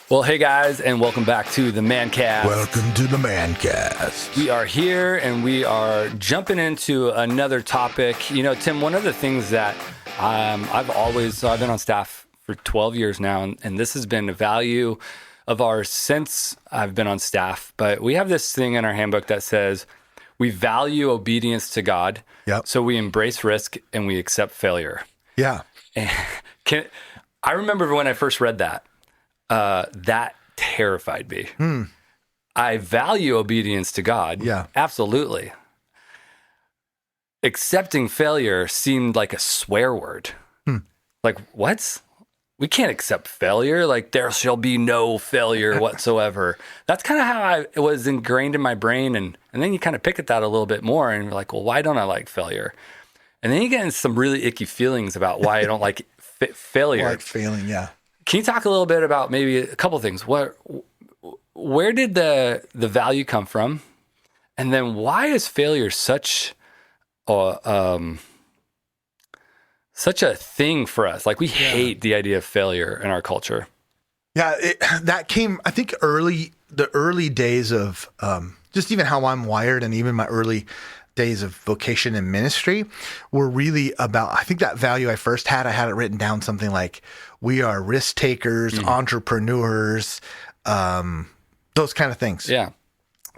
Well, hey guys, and welcome back to the Mancast. Welcome to the Mancast. We are here and we are jumping into another topic. You know, Tim, one of the things that I've been on staff for 12 years now, and this has been a value of ours since I've been on staff. But we have this thing in our handbook that says we value obedience to God. Yep. So we embrace risk and we accept failure. Yeah. And I remember when I first read that. That terrified me. I value obedience to God. Yeah. Absolutely. Accepting failure seemed like a swear word. Like, what? We can't accept failure. Like, there shall be no failure whatsoever. That's kind of how it was ingrained in my brain. And then you kind of pick at that a little bit more and you're like, well, why don't I like failure? And then you get into some really icky feelings about why I don't like failure. Like failing, yeah. Can you talk a little bit about maybe a couple of things? Where did the value come from? And then why is failure such a thing for us? Like we hate the idea of failure in our culture. Yeah, that came, I think, the early days of just even how I'm wired and even my early days of vocation and ministry were really about, I think that value I had it written down something like, we are risk takers, entrepreneurs, those kind of things. Yeah.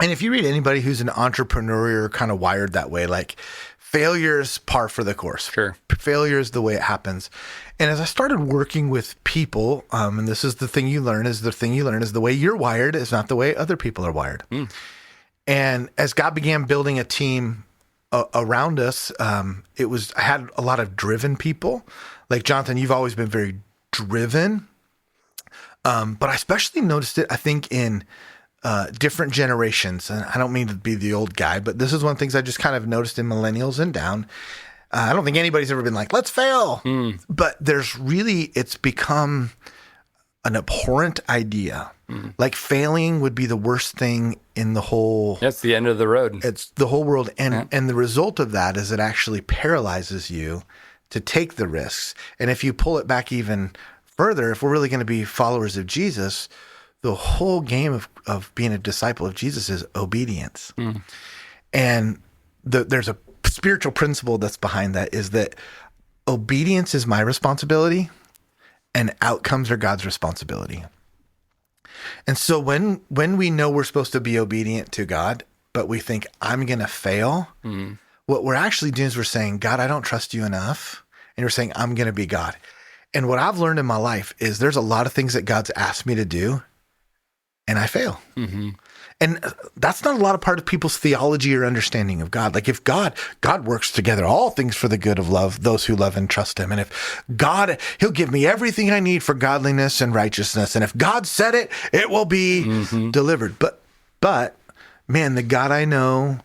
And if you read anybody who's an entrepreneur, you're kind of wired that way, like failure's par for the course. Sure. Failure is the way it happens. And as I started working with people, and this is the thing you learn is the way you're wired is not the way other people are wired. And as God began building a team around us, I had a lot of driven people. Like Jonathan, you've always been very driven. But I especially noticed it, I think, in different generations. And I don't mean to be the old guy, but this is one of the things I just kind of noticed in millennials and down. I don't think anybody's ever been like, let's fail. But it's become an abhorrent idea. Like failing would be the worst thing in the whole. That's the end of the road. It's the whole world. And the result of that is it actually paralyzes you to take the risks. And if you pull it back even further, if we're really going to be followers of Jesus, the whole game of being a disciple of Jesus is obedience. And there's a spiritual principle that's behind that is that obedience is my responsibility and outcomes are God's responsibility. And so when we know we're supposed to be obedient to God, but we think I'm going to fail, what we're actually doing is we're saying, God, I don't trust you enough. And we're saying, I'm going to be God. And what I've learned in my life is there's a lot of things that God's asked me to do and I fail. And that's not a lot of part of people's theology or understanding of God. Like if God works together all things for the good of love, those who love and trust him. And if God, he'll give me everything I need for godliness and righteousness. And if God said it, it will be delivered. But man, the God I know,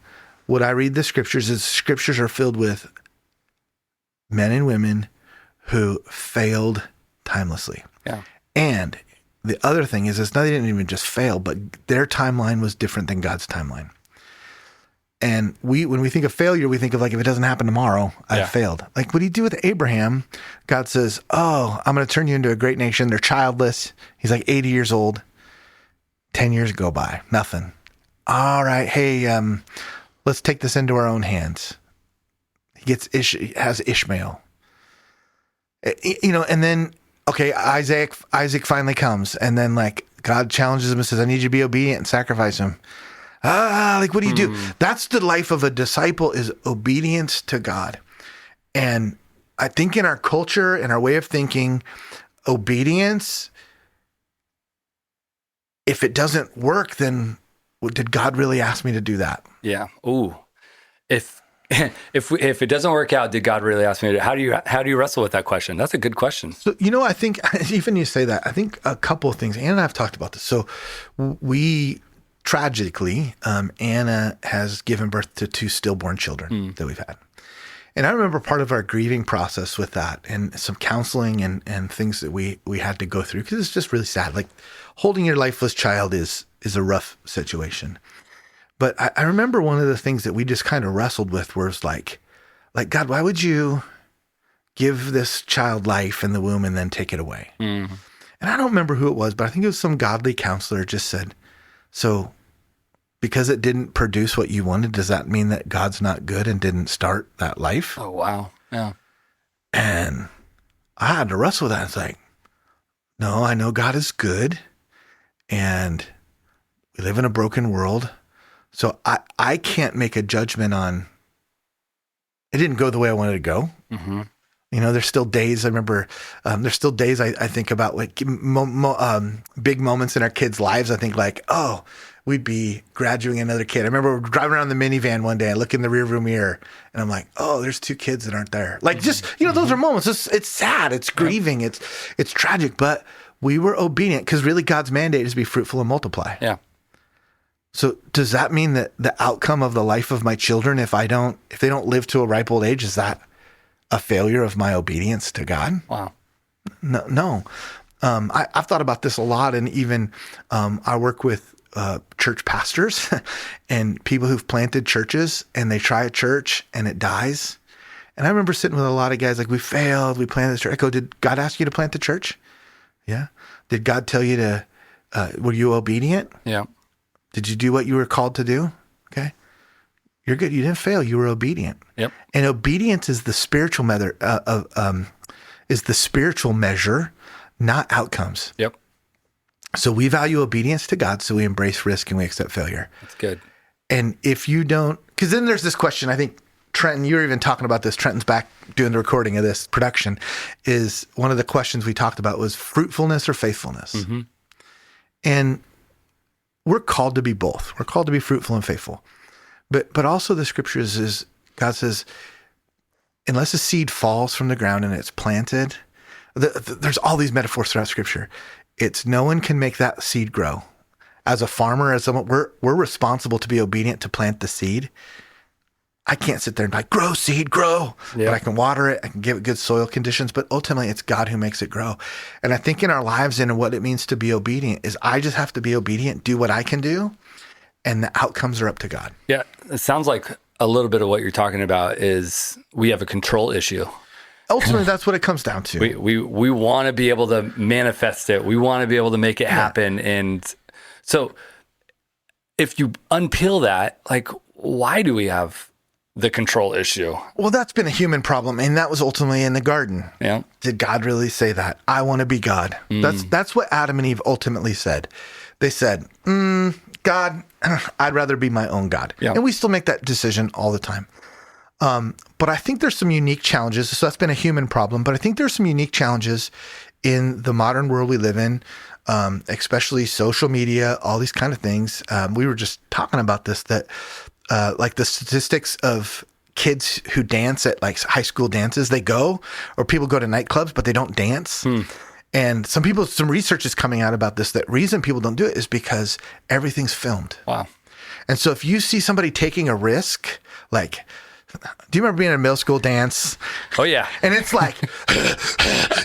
what I read the scriptures is scriptures are filled with men and women who failed timelessly. Yeah. And the other thing is, they didn't even just fail, but their timeline was different than God's timeline. And when we think of failure, we think of like, if it doesn't happen tomorrow, I've failed. Like what did he do with Abraham? God says, oh, I'm going to turn you into a great nation. They're childless. He's like 80 years old. 10 years go by, nothing. All right. Hey, let's take this into our own hands. He has Ishmael. And then, okay, Isaac finally comes, and then like God challenges him and says, I need you to be obedient and sacrifice him. Like what do you do? That's the life of a disciple, is obedience to God. And I think in our culture and our way of thinking, obedience, if it doesn't work, then did God really ask me to do that? Yeah. Ooh. If it doesn't work out, did God really ask me to? How do you wrestle with that question? That's a good question. So, I think even you say that, I think a couple of things, Anna and I have talked about this. So we tragically, Anna has given birth to 2 stillborn children that we've had. And I remember part of our grieving process with that and some counseling and things that we had to go through, because it's just really sad. Like holding your lifeless child is a rough situation. But I remember one of the things that we just kind of wrestled with was like, God, why would you give this child life in the womb and then take it away? And I don't remember who it was, but I think it was some godly counselor just said, so because it didn't produce what you wanted, does that mean that God's not good and didn't start that life? Oh, wow. Yeah. And I had to wrestle with that. It's like, no, I know God is good and we live in a broken world. So I can't make a judgment on, it didn't go the way I wanted to go. Mm-hmm. You know, there's still days, I remember, there's still days I think about like big moments in our kids' lives. I think like, oh, we'd be graduating another kid. I remember driving around the minivan one day, I look in the rearview mirror and I'm like, oh, there's 2 kids that aren't there. Like just, you know, those are moments. It's sad. It's grieving. It's tragic, but we were obedient because really God's mandate is to be fruitful and multiply. Yeah. So does that mean that the outcome of the life of my children, if they don't live to a ripe old age, is that a failure of my obedience to God? Wow. No. I've thought about this a lot. And even I work with church pastors and people who've planted churches and they try a church and it dies. And I remember sitting with a lot of guys like, we failed, we planted this church. I go, did God ask you to plant the church? Yeah. Did God tell you to, were you obedient? Yeah. Did you do what you were called to do? Okay. You're good. You didn't fail. You were obedient. Yep. And obedience is the spiritual measure, not outcomes. Yep. So we value obedience to God. So we embrace risk and we accept failure. That's good. And if you don't, because then there's this question, I think, Trenton, you were even talking about this. Trenton's back doing the recording of this production. Is one of the questions we talked about was fruitfulness or faithfulness. Mm-hmm. And we're called to be both. We're called to be fruitful and faithful. But also the scriptures is, God says, unless a seed falls from the ground and it's planted, there's all these metaphors throughout scripture. It's no one can make that seed grow. As a farmer, as someone, we're responsible to be obedient to plant the seed. I can't sit there and be like, grow seed, grow. Yeah. But I can water it. I can give it good soil conditions. But ultimately, it's God who makes it grow. And I think in our lives and what it means to be obedient is I just have to be obedient, do what I can do, and the outcomes are up to God. Yeah, it sounds like a little bit of what you're talking about is we have a control issue. Ultimately, that's what it comes down to. We want to be able to manifest it. We want to be able to make it happen. And so if you unpeel that, like, why do we have the control issue? Well, that's been a human problem, and that was ultimately in the garden. Yeah. Did God really say that? I want to be God. That's what Adam and Eve ultimately said. They said, God, I'd rather be my own God. Yeah. And we still make that decision all the time. But I think there's some unique challenges. So that's been a human problem, but I think there's some unique challenges in the modern world we live in, especially social media, all these kind of things. We were just talking about this, that like the statistics of kids who dance at like high school dances, they go, or people go to nightclubs, but they don't dance. And some research is coming out about this, that reason people don't do it is because everything's filmed. Wow. And so if you see somebody taking a risk, like, do you remember being in a middle school dance? Oh, yeah. And it's like,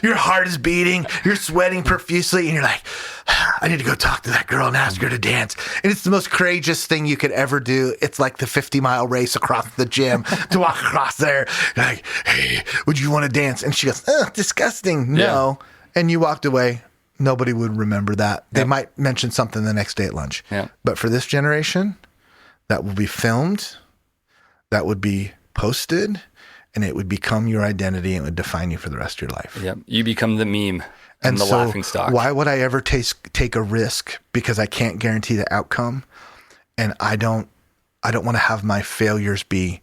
your heart is beating, you're sweating profusely, and you're like, I need to go talk to that girl and ask her to dance. And it's the most courageous thing you could ever do. It's like the 50-mile race across the gym to walk across there. Like, hey, would you want to dance? And she goes, disgusting. No. Yeah. And you walked away. Nobody would remember that. They might mention something the next day at lunch. Yeah. But for this generation, that will be filmed, that would be posted, and it would become your identity and it would define you for the rest of your life. Yep. You become the meme and the laughing stock. Why would I ever take a risk? Because I can't guarantee the outcome, and I don't want to have my failures be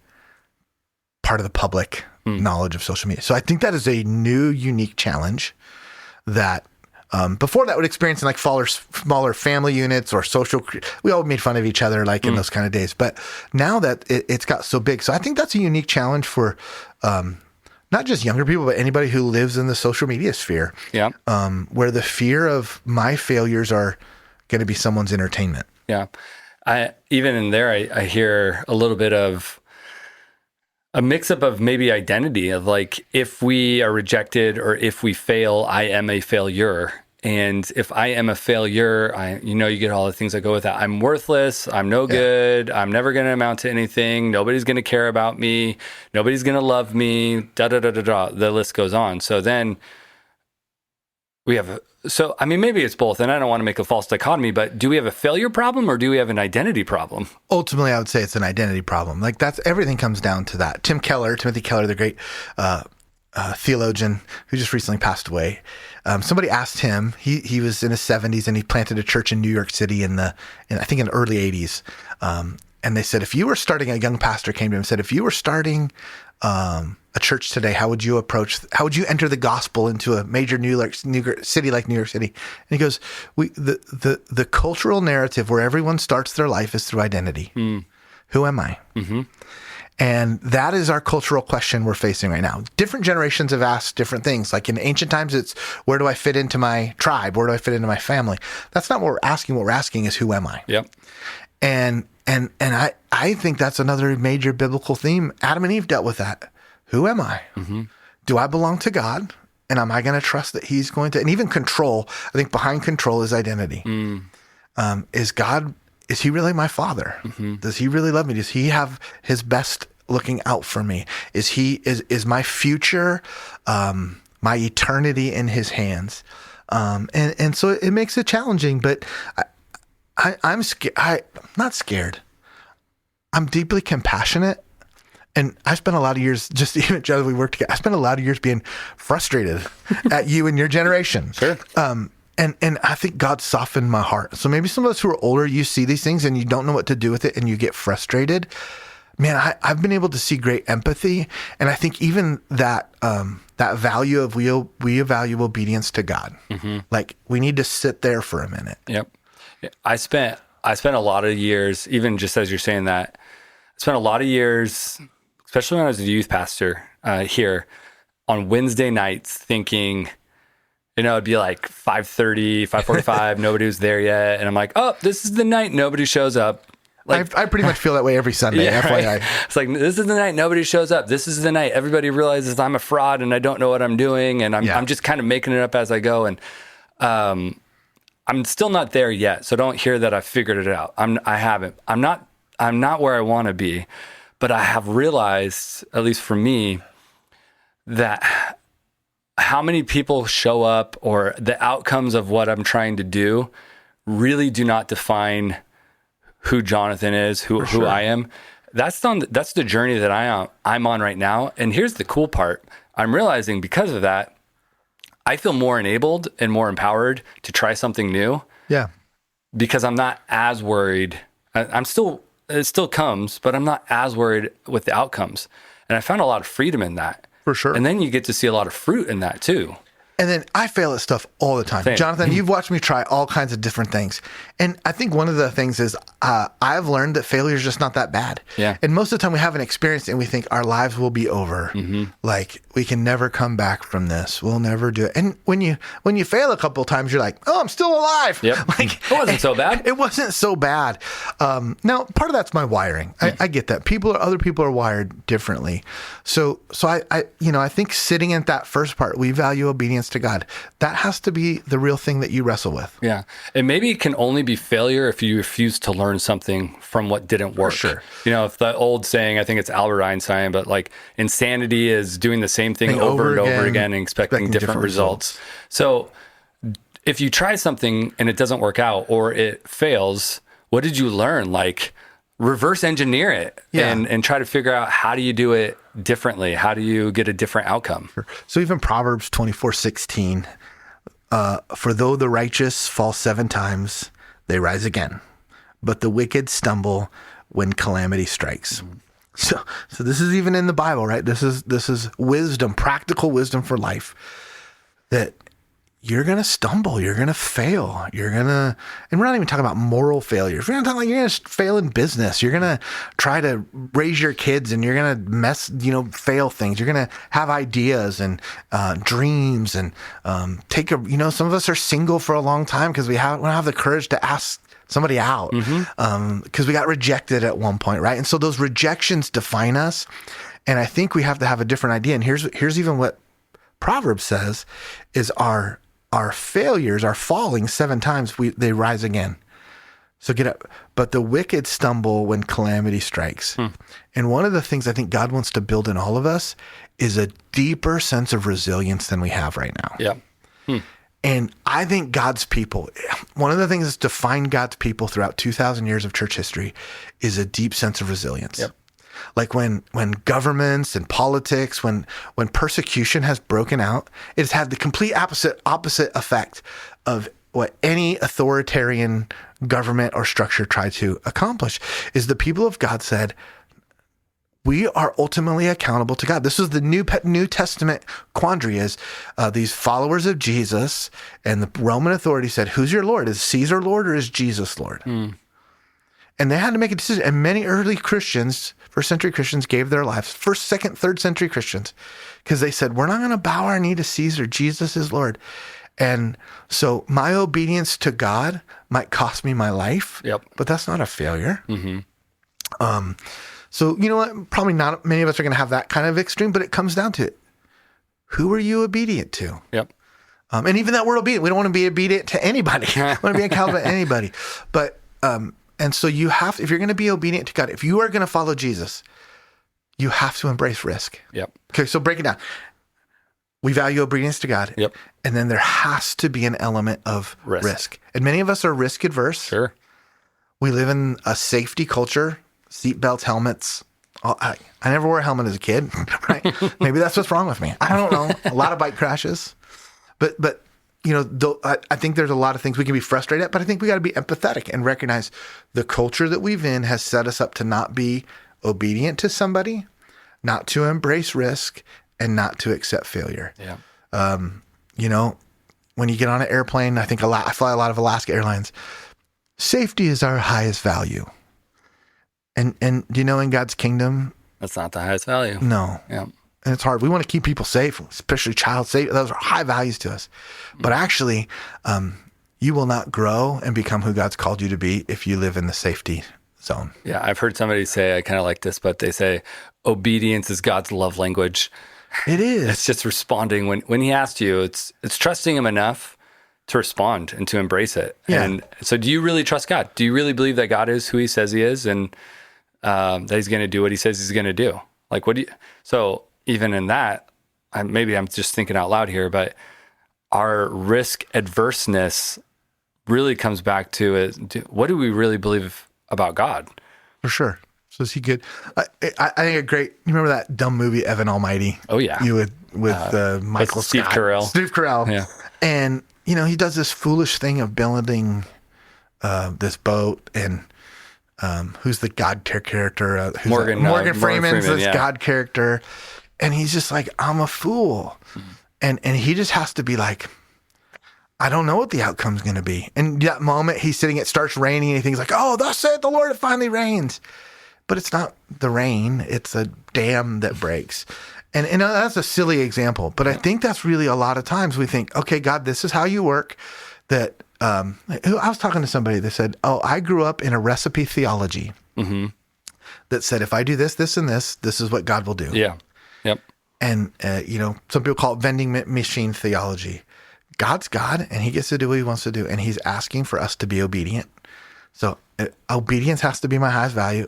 part of the public knowledge of social media. So I think that is a new, unique challenge that before that would experience in like smaller family units or social, we all made fun of each other like in those kind of days. But now that it's got so big, so I think that's a unique challenge for not just younger people, but anybody who lives in the social media sphere. Yeah. Where the fear of my failures are going to be someone's entertainment. Yeah. Even in there, I hear a little bit of a mix-up of maybe identity of like, if we are rejected or if we fail, I am a failure. And if I am a failure, you get all the things that go with that. I'm worthless. I'm no good. I'm never going to amount to anything. Nobody's going to care about me. Nobody's going to love me. The list goes on. So then So, I mean, maybe it's both, and I don't want to make a false dichotomy, but do we have a failure problem or do we have an identity problem? Ultimately, I would say it's an identity problem. Like everything comes down to that. Timothy Keller, the great theologian who just recently passed away. Somebody asked him, he was in his 70s and he planted a church in New York City in the early 80s. And they said, a young pastor came to him and said, if you were starting a church today, how would you enter the gospel into a major New York city like New York City? And he goes, the cultural narrative where everyone starts their life is through identity. Who am I? Mm-hmm. And that is our cultural question we're facing right now. Different generations have asked different things. Like in ancient times, it's where do I fit into my tribe? Where do I fit into my family? That's not what we're asking. What we're asking is who am I? Yep. And I think that's another major biblical theme. Adam and Eve dealt with that. Who am I? Mm-hmm. Do I belong to God? And am I going to trust that he's going to, and even control, I think behind control is identity. Is he really my father? Mm-hmm. Does he really love me? Does he have his best looking out for me? Is my future, my eternity in his hands? And so it makes it challenging, but I'm scared. I'm not scared. I'm deeply compassionate. And I spent a lot of years, just even as we worked together, I spent a lot of years being frustrated at you and your generation. Sure. And I think God softened my heart. So maybe some of us who are older, you see these things and you don't know what to do with it and you get frustrated. Man, I've been able to see great empathy. And I think even that value of we value obedience to God. Mm-hmm. Like we need to sit there for a minute. Yep. I spent a lot of years, even just as you're saying that, I spent a lot of years, especially when I was a youth pastor here, on Wednesday nights thinking, it'd be like 5:30, 5:45, nobody was there yet. And I'm like, oh, this is the night nobody shows up. Like, I pretty much feel that way every Sunday, yeah, FYI. Right? It's like, this is the night nobody shows up. This is the night everybody realizes I'm a fraud and I don't know what I'm doing. And I'm just kind of making it up as I go. And I'm still not there yet. So don't hear that I figured it out. I haven't. I'm not where I want to be. But I have realized, at least for me, that how many people show up or the outcomes of what I'm trying to do really do not define who Jonathan is, who I am. That's the journey that I'm on right now. And here's the cool part. I'm realizing because of that, I feel more enabled and more empowered to try something new. Yeah. Because I'm not as worried. It still comes, but I'm not as worried with the outcomes. And I found a lot of freedom in that. For sure. And then you get to see a lot of fruit in that too. And then I fail at stuff all the time. Same. Jonathan, you've watched me try all kinds of different things. And I think one of the things is I've learned that failure is just not that bad. Yeah. And most of the time we have an experience and we think our lives will be over. Mm-hmm. Like we can never come back from this. We'll never do it. And when you fail a couple of times, you're like, oh, I'm still alive. Yep. Like, it wasn't so bad. It wasn't so bad. Now, part of that's my wiring. I get that. Other people are wired differently. So I think sitting at that first part, we value obedience to God. That has to be the real thing that you wrestle with. Yeah. And maybe it can only be failure if you refuse to learn something from what didn't work. For sure. If the old saying, I think it's Albert Einstein, but like insanity is doing the same thing over and over again and expecting different results. So if you try something and it doesn't work out or it fails, what did you learn? Like reverse engineer it and try to figure out how do you do it differently? How do you get a different outcome? So even Proverbs 24:16, for though the righteous fall 7 times, they rise again, but the wicked stumble when calamity strikes. Mm-hmm. So this is even in the Bible, right? This is wisdom, practical wisdom for life, that you're going to stumble, you're going to fail, and we're not even talking about moral failures. We're not talking like you're going to fail in business. You're going to try to raise your kids and you're going to fail things. You're going to have ideas and dreams and some of us are single for a long time because we don't have the courage to ask somebody out because we got rejected at one point, right? And so those rejections define us. And I think we have to have a different idea. And here's even what Proverbs says is our failures, our falling 7 times, they rise again. So get up. But the wicked stumble when calamity strikes. And one of the things I think God wants to build in all of us is a deeper sense of resilience than we have right now. Yeah. And I think God's people, one of the things that's defined God's people throughout 2,000 years of church history is a deep sense of resilience. Yep. Like when governments and politics, when persecution has broken out, it has had the complete opposite effect of what any authoritarian government or structure tried to accomplish. Is the people of God said, we are ultimately accountable to God. This is the New Testament quandary, is these followers of Jesus and the Roman authority said, who's your Lord? Is Caesar Lord or is Jesus Lord? And they had to make a decision. And many early Christians, first century Christians, gave their lives, first, second, third century Christians, because they said, we're not going to bow our knee to Caesar. Jesus is Lord. And so my obedience to God might cost me my life, but that's not a failure. So you know what? Probably not many of us are going to have that kind of extreme, but it comes down to it. Who are you obedient to? And even that word obedient, we don't want to be obedient to anybody. We want to be accountable to anybody. But, and so you have, if you're going to be obedient to God, if you are going to follow Jesus, you have to embrace risk. Okay, so break it down. We value obedience to God. And then there has to be an element of risk. And many of us are risk adverse. Sure. We live in a safety culture, seatbelts, helmets. I never wore a helmet as a kid, right? Maybe that's what's wrong with me. I don't know. A lot of bike crashes. But you know, I think there's a lot of things we can be frustrated at, but I think we got to be empathetic and recognize the culture that we've in has set us up to not be obedient to somebody, not to embrace risk, and not to accept failure. You know, when you get on an airplane, I fly a lot of Alaska Airlines. Safety is our highest value. And do you know, in God's kingdom, that's not the highest value. No. And it's hard. We want to keep people safe, especially child safe. Those are high values to us. But actually, you will not grow and become who God's called you to be if you live in the safety zone. Yeah, I've heard somebody say, I kind of like this, but they say obedience is God's love language. It is. It's just responding when he asks you. It's trusting him enough to respond and to embrace it. And so do you really trust God? Do you really believe that God is who he says he is, and that he's going to do what he says he's going to do? Like, so even in that, maybe I'm just thinking out loud here, but our risk adverseness really comes back to what do we really believe about God? For sure. So is he good? I think a great, you remember that dumb movie, Evan Almighty? Oh, yeah. With Michael Steve Scott. Carell. Steve Carell. Yeah. And, you know, he does this foolish thing of building this boat, and who's the God character? Morgan Freeman's this God character. And he's just like, I'm a fool. And he just has to be like, I don't know what the outcome's going to be. And that moment he's sitting, it starts raining, and he thinks like, oh, thus saith the Lord, it finally rains. But it's not the rain, it's a dam that breaks. And that's a silly example, but I think that's really a lot of times we think, okay, God, this is how you work. That I was talking to somebody that said, oh, I grew up in a recipe theology that said, if I do this, this, and this is what God will do. And, you know, some people call it vending machine theology. God's God, and he gets to do what he wants to do, and he's asking for us to be obedient. So obedience has to be my highest value.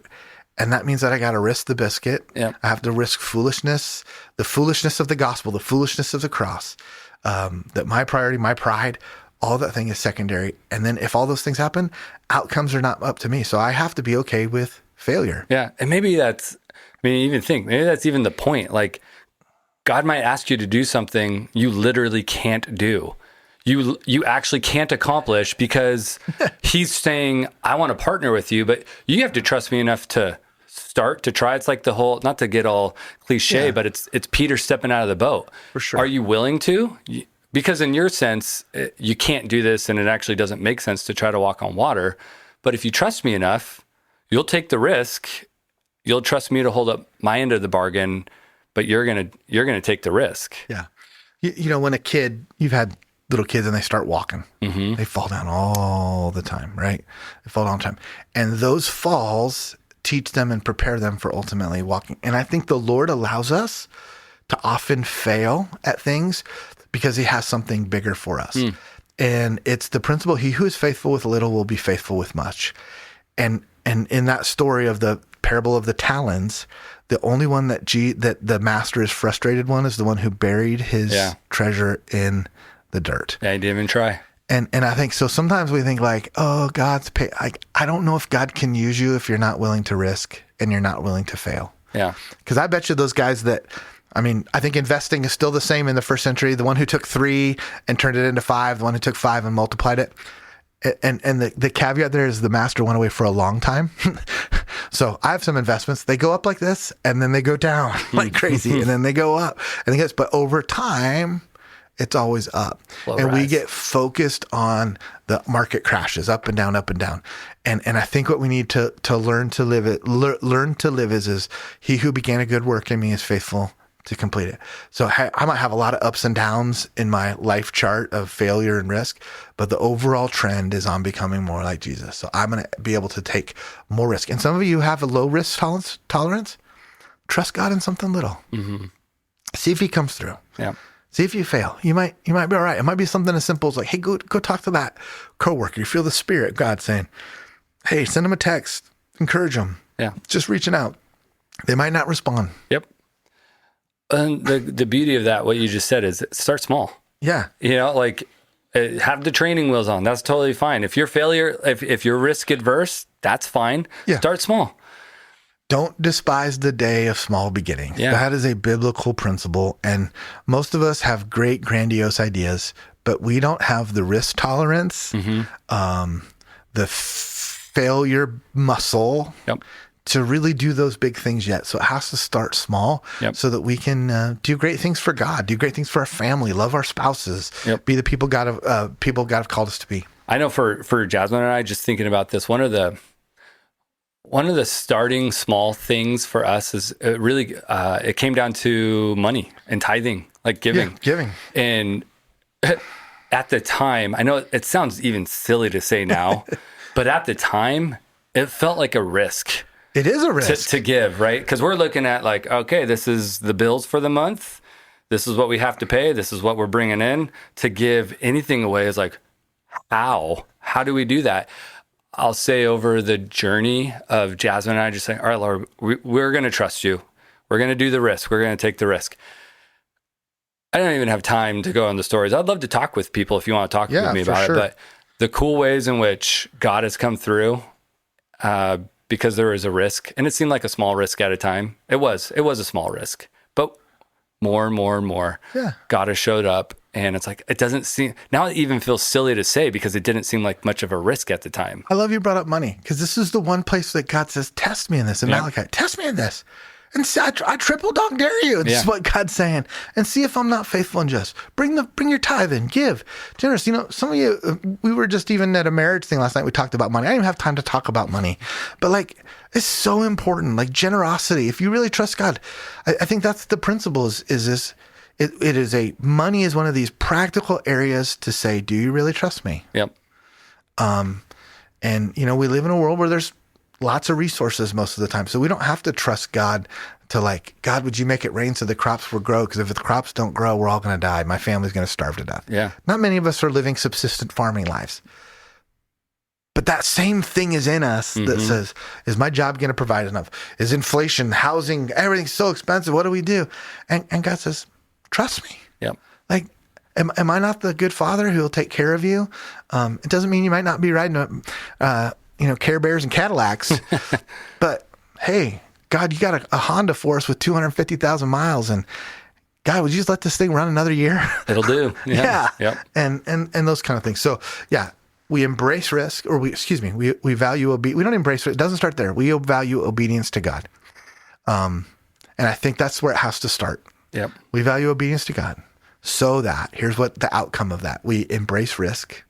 And that means that I got to risk the biscuit. I have to risk foolishness, the foolishness of the gospel, the foolishness of the cross, that my priority, my pride, all that thing is secondary. And then if all those things happen, outcomes are not up to me. So I have to be okay with failure. Yeah. And maybe that's even the point. Like, God might ask you to do something you literally can't do. You actually can't accomplish, because he's saying, I want to partner with you, but you have to trust me enough to start to try. It's like the whole, not to get all cliche, but it's Peter stepping out of the boat. For sure. Are you willing to? Because in your sense, you can't do this, and it actually doesn't make sense to try to walk on water. But if you trust me enough, you'll take the risk. You'll trust me to hold up my end of the bargain, but you're gonna take the risk. Yeah. You know, when you've had little kids and they start walking, they fall down all the time, right? They fall down all the time. And those falls teach them and prepare them for ultimately walking. And I think the Lord allows us to often fail at things because he has something bigger for us. And it's the principle, he who is faithful with little will be faithful with much. And in that story of the parable of the talents, the only one that the master is frustrated one is the one who buried his treasure in the dirt. Yeah, I didn't even try. And I think so. Sometimes we think like, oh, I don't know if God can use you if you're not willing to risk and you're not willing to fail. Yeah. Because I bet you those guys I think investing is still the same in the first century. The one who took 3 and turned it into 5, the one who took 5 and multiplied it. And the caveat there is the master went away for a long time. So I have some investments. They go up like this and then they go down like crazy and then they go up. But over time, it's always up. And we get focused on the market crashes up and down, up and down. And I think what we need to learn to live is he who began a good work in me is faithful to complete it. So I might have a lot of ups and downs in my life chart of failure and risk, but the overall trend is on becoming more like Jesus. So I'm going to be able to take more risk. And some of you have a low risk tolerance. Trust God in something little. Mm-hmm. See if he comes through. Yeah. See if you fail. You might be all right. It might be something as simple as like, hey, go talk to that coworker. You feel the Spirit, God saying, hey, send them a text, encourage them. Yeah. Just reaching out. They might not respond. Yep. And the beauty of that, what you just said, is start small. Yeah. Like have the training wheels on. That's totally fine. If if you're risk adverse, that's fine. Yeah. Start small. Don't despise the day of small beginnings. Yeah. That is a biblical principle. And most of us have great, grandiose ideas, but we don't have the risk tolerance, the failure muscle. Yep. To really do those big things yet. So it has to start small so that we can do great things for God, do great things for our family, love our spouses, be the people God have called us to be. I know for Jasmine and I, just thinking about this, one of the starting small things for us is it came down to money and tithing, like giving. Yeah, giving. And at the time, I know it sounds even silly to say now, but at the time, it felt like a risk. It is a risk to give, right? Because we're looking at like, okay, this is the bills for the month. This is what we have to pay. This is what we're bringing in. To give anything away is like, how do we do that? I'll say over the journey of Jasmine and I just saying, all right, Lord, we're going to trust you. We're going to do the risk. We're going to take the risk. I don't even have time to go on the stories. I'd love to talk with people if you want to talk with me about it. But the cool ways in which God has come through, because there was a risk, and it seemed like a small risk at a time. It was a small risk, but more and more and more, God has showed up, and it's like, it doesn't seem, now it even feels silly to say because it didn't seem like much of a risk at the time. I love you brought up money, because this is the one place that God says, test me in this, in Malachi, test me in this. And see, I triple dog dare you. This is what God's saying. And see if I'm not faithful and just. Bring your tithe in. Give. Generous. Some of you, we were just even at a marriage thing last night. We talked about money. I didn't even have time to talk about money. But like, it's so important. Like generosity. If you really trust God, I think that's the principle is this. It is money is one of these practical areas to say, do you really trust me? Yep. And we live in a world where there's lots of resources most of the time. So we don't have to trust God to like, God, would you make it rain so the crops will grow? Because if the crops don't grow, we're all going to die. My family's going to starve to death. Yeah. Not many of us are living subsistent farming lives. But that same thing is in us that says, is my job going to provide enough? Is inflation, housing, everything's so expensive. What do we do? And God says, trust me. Yep. Like, am I not the good father who will take care of you? It doesn't mean you might not be riding Care Bears and Cadillacs. But hey, God, you got a Honda for us with 250,000 miles, and God, would you just let this thing run another year? It'll do. Yeah. Yep. And those kind of things. So yeah, we embrace risk, or we value we don't embrace it. It doesn't start there. We value obedience to God. And I think that's where it has to start. Yep. We value obedience to God, so that here's what the outcome of that. We embrace risk.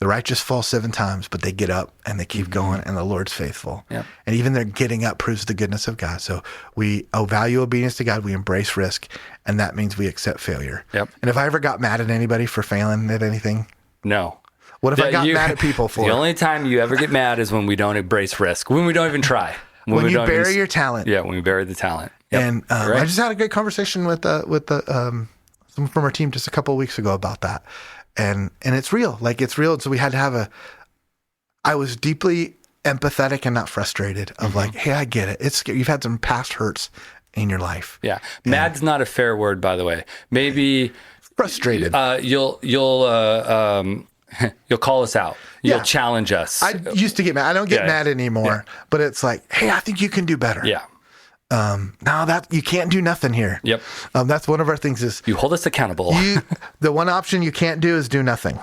The righteous fall 7 times, but they get up and they keep going, and the Lord's faithful. Yep. And even their getting up proves the goodness of God. So we value obedience to God. We embrace risk, and that means we accept failure. Yep. And if I ever got mad at anybody for failing at anything? No. What if I got mad at people for The only time you ever get mad is when we don't embrace risk, when we don't even try. When you bury your talent. Yeah, when we bury the talent. Yep. And right. I just had a great conversation with someone from our team just a couple of weeks ago about that. And it's real. Like, it's real. So we had to I was deeply empathetic and not frustrated of like, hey, I get it. It's scary. You've had some past hurts in your life. Yeah. Mad's not a fair word, by the way. Maybe frustrated. You'll call us out. You'll challenge us. I used to get mad. I don't get mad anymore, but it's like, hey, I think you can do better. Yeah. No, that you can't do nothing here. Yep. That's one of our things is you hold us accountable. The one option you can't do is do nothing.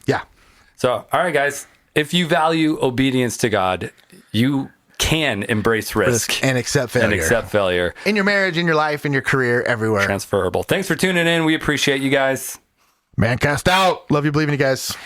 Yeah. So, all right, guys, if you value obedience to God, you can embrace risk and accept failure. In your marriage, in your life, in your career, everywhere. Transferable. Thanks for tuning in. We appreciate you guys. Mancast out. Love you, believe in you guys.